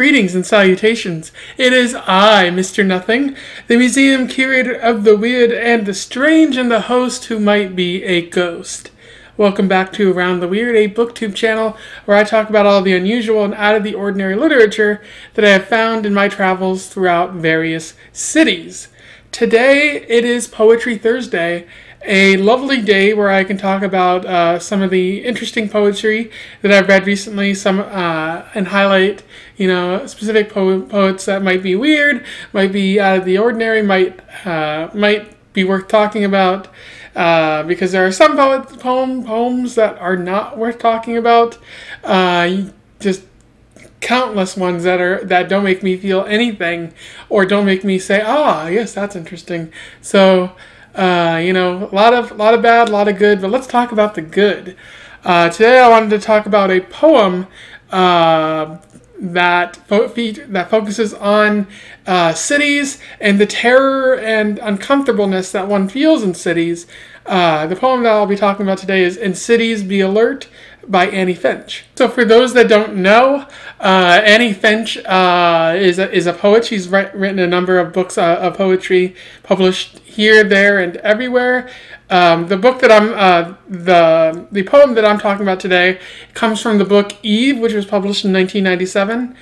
Greetings and salutations. It is I, Mr. Nothing, the museum curator of the weird and the strange and the host who might be a ghost. Welcome back to Around the Weird, a booktube channel where I talk about all the unusual and out of the ordinary literature that I have found in my travels throughout various cities. Today it is Poetry Thursday, a lovely day where I can talk about some of the interesting poetry that I've read recently, and highlight, specific poets that might be weird, might be out of the ordinary, might be worth talking about, because there are some poems that are not worth talking about. Just countless ones that don't make me feel anything, or don't make me say, yes, that's interesting. So, a lot of bad, a lot of good, but let's talk about the good. Today I wanted to talk about a poem that focuses on cities and the terror and uncomfortableness that one feels in cities. The poem that I'll be talking about today is "In Cities Be Alert" by Annie Finch. So for those that don't know, Annie Finch is a poet. She's written a number of books of poetry, published here, there, and everywhere. The poem that I'm talking about today comes from the book Eve, which was published in 1997.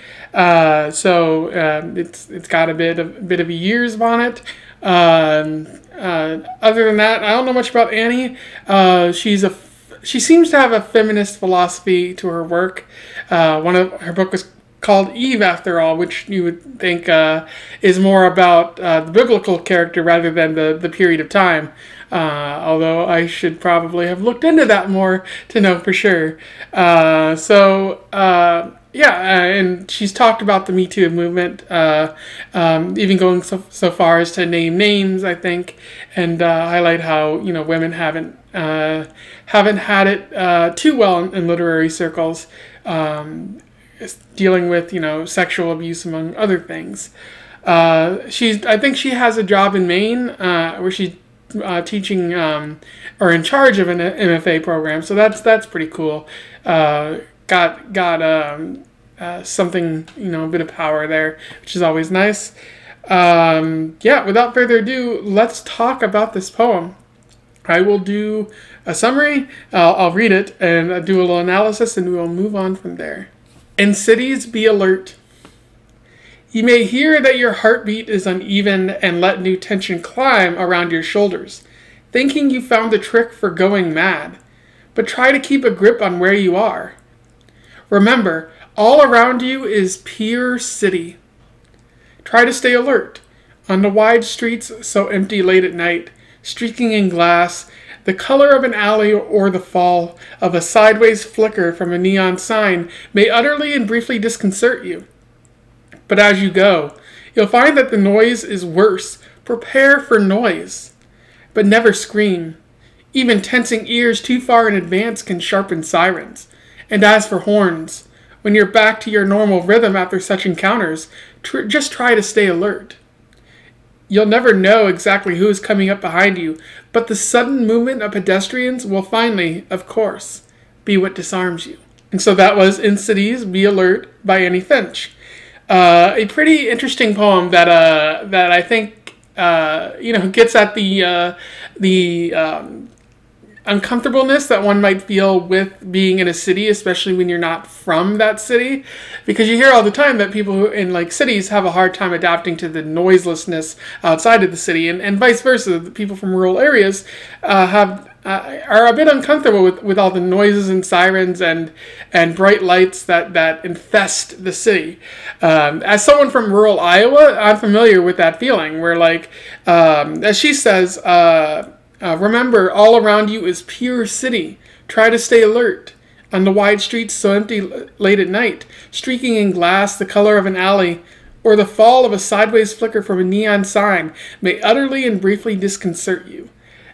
It's got a bit of years on it. Other than that, I don't know much about Annie. She seems to have a feminist philosophy to her work. One of her book was called Eve, after all, which you would think is more about the biblical character rather than the period of time. Although I should probably have looked into that more to know for sure. And she's talked about the Me Too movement, even going so far as to name names, I think, and highlight how women haven't had it too well in literary circles, dealing with sexual abuse among other things. I think she has a job in Maine where she's teaching or in charge of an MFA program, so that's pretty cool. Got something, a bit of power there, which is always nice. Without further ado, let's talk about this poem. I will do a summary, I'll read it, and do a little analysis, and we will move on from there. In cities, be alert. You may hear that your heartbeat is uneven and let new tension climb around your shoulders, thinking you found the trick for going mad. But try to keep a grip on where you are. Remember, all around you is pure city. Try to stay alert. On the wide streets so empty late at night, streaking in glass, the color of an alley or the fall of a sideways flicker from a neon sign may utterly and briefly disconcert you. But as you go, you'll find that the noise is worse. Prepare for noise, but never scream. Even tensing ears too far in advance can sharpen sirens. And as for horns, when you're back to your normal rhythm after such encounters, just try to stay alert. You'll never know exactly who is coming up behind you, but the sudden movement of pedestrians will finally, of course, be what disarms you. And so that was In Cities, Be Alert by Annie Finch. A pretty interesting poem that I think gets at the uncomfortableness that one might feel with being in a city, especially when you're not from that city, because you hear all the time that people who in cities have a hard time adapting to the noiselessness outside of the city, and vice versa. The people from rural areas are a bit uncomfortable with all the noises and sirens and bright lights that infest the city. As someone from rural Iowa, I'm familiar with that feeling where, as she says, remember, all around you is pure city. Try to stay alert. On the wide streets so empty late at night, streaking in glass the color of an alley, or the fall of a sideways flicker from a neon sign may utterly and briefly disconcert you.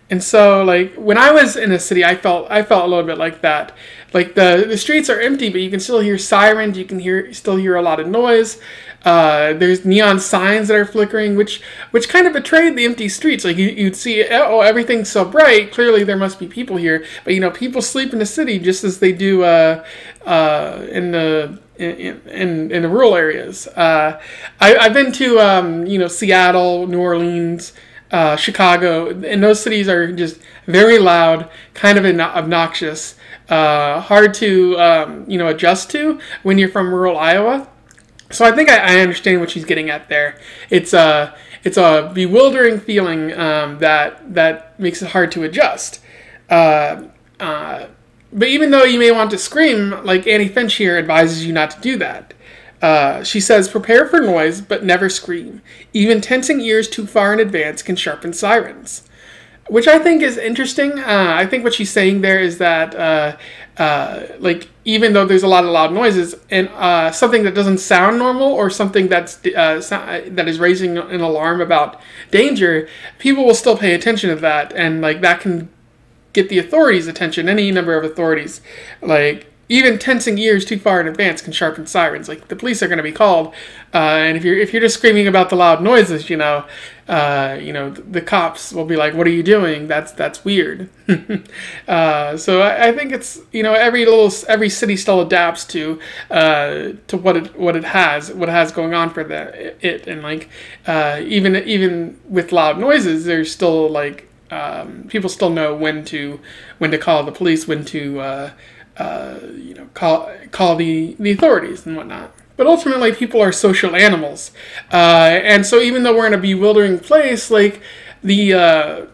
And so, when I was in a city, I felt a little bit like that. The streets are empty, but you can still hear sirens. You can still hear a lot of noise. There's neon signs that are flickering, which kind of betrayed the empty streets. You'd see, everything's so bright. Clearly, there must be people here. But people sleep in the city just as they do in the in the rural areas. I've been to Seattle, New Orleans, Chicago, and those cities are just very loud, kind of obnoxious, hard to adjust to when you're from rural Iowa. So I think I understand what she's getting at there. It's a bewildering feeling that makes it hard to adjust. But even though you may want to scream, like Annie Finch here advises you not to do that. She says, prepare for noise, but never scream. Even tensing ears too far in advance can sharpen sirens. Which I think is interesting. I think what she's saying there is that, even though there's a lot of loud noises, and something that doesn't sound normal or something that is raising an alarm about danger, people will still pay attention to that, and like that can get the authorities' attention. Any number of authorities, like even tensing ears too far in advance can sharpen sirens. Like the police are going to be called, and if you're just screaming about the loud noises, the cops will be like, "What are you doing? That's weird." So I think it's every city still adapts to what it has going on for it, and like even with loud noises, there's still like people still know when to call the police, when to call the authorities and whatnot. But ultimately, people are social animals, and so even though we're in a bewildering place, like I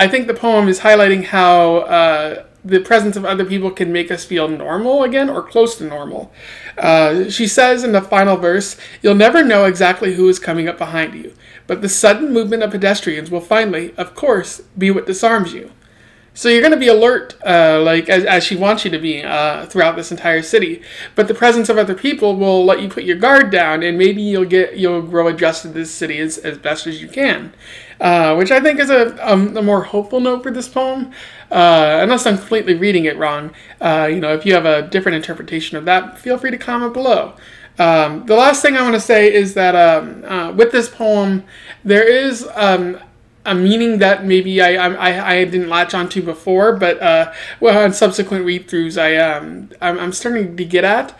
think the poem is highlighting how the presence of other people can make us feel normal again, or close to normal. She says in the final verse, "You'll never know exactly who is coming up behind you, but the sudden movement of pedestrians will finally, of course, be what disarms you." So you're going to be alert, as she wants you to be throughout this entire city. But the presence of other people will let you put your guard down, and maybe you'll grow adjusted to this city as best as you can. Which I think is a more hopeful note for this poem, unless I'm completely reading it wrong. If you have a different interpretation of that, feel free to comment below. The last thing I want to say is that with this poem, there is a meaning that maybe I didn't latch onto before, but on subsequent read-throughs I'm starting to get at.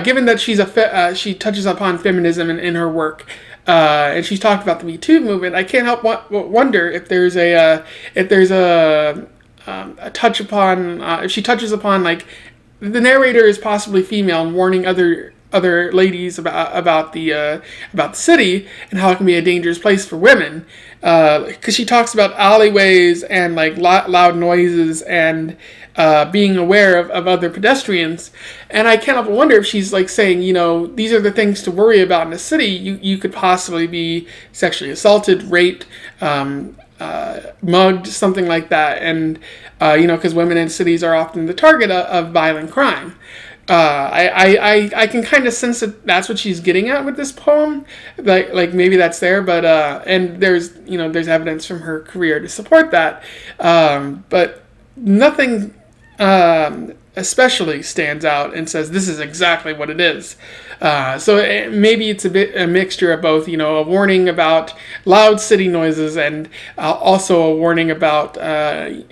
Given that she touches upon feminism in her work, and she's talked about the Me Too movement, I can't help wonder if there's a touch upon if she touches upon like the narrator is possibly female and warning other ladies about the city and how it can be a dangerous place for women, because she talks about alleyways and like loud noises and being aware of other pedestrians. And I can't help but wonder if she's like saying, these are the things to worry about in a city. You could possibly be sexually assaulted, raped, mugged, something like that. And because women in cities are often the target of violent crime. I can kind of sense that that's what she's getting at with this poem. Like maybe that's there, but and there's evidence from her career to support that. But nothing especially stands out and says this is exactly what it is. Maybe it's a mixture of both, a warning about loud city noises and also a warning about the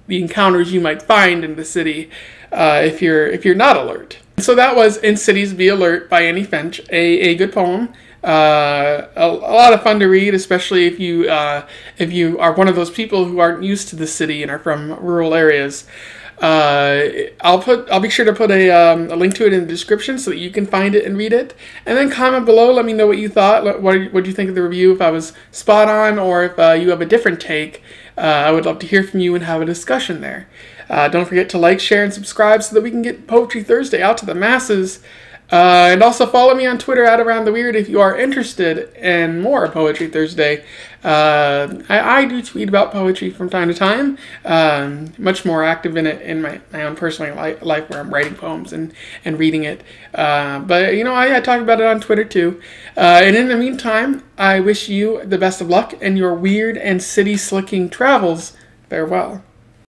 encounters you might find in the city if you're not alert. So that was In Cities Be Alert by Annie Finch, a good poem. A lot of fun to read, especially if you are one of those people who aren't used to the city and are from rural areas. I'll be sure to put a link to it in the description so that you can find it and read it. And then comment below. Let me know what you thought. What do you think of the review? If I was spot on, or if you have a different take, I would love to hear from you and have a discussion there. Don't forget to like, share, and subscribe so that we can get Poetry Thursday out to the masses. And also follow me on Twitter @AroundTheWeird if you are interested in more Poetry Thursday. I do tweet about poetry from time to time, much more active in it in my own personal life where I'm writing poems and reading it. But I talk about it on Twitter too. And in the meantime, I wish you the best of luck in your weird and city-slicking travels. Farewell.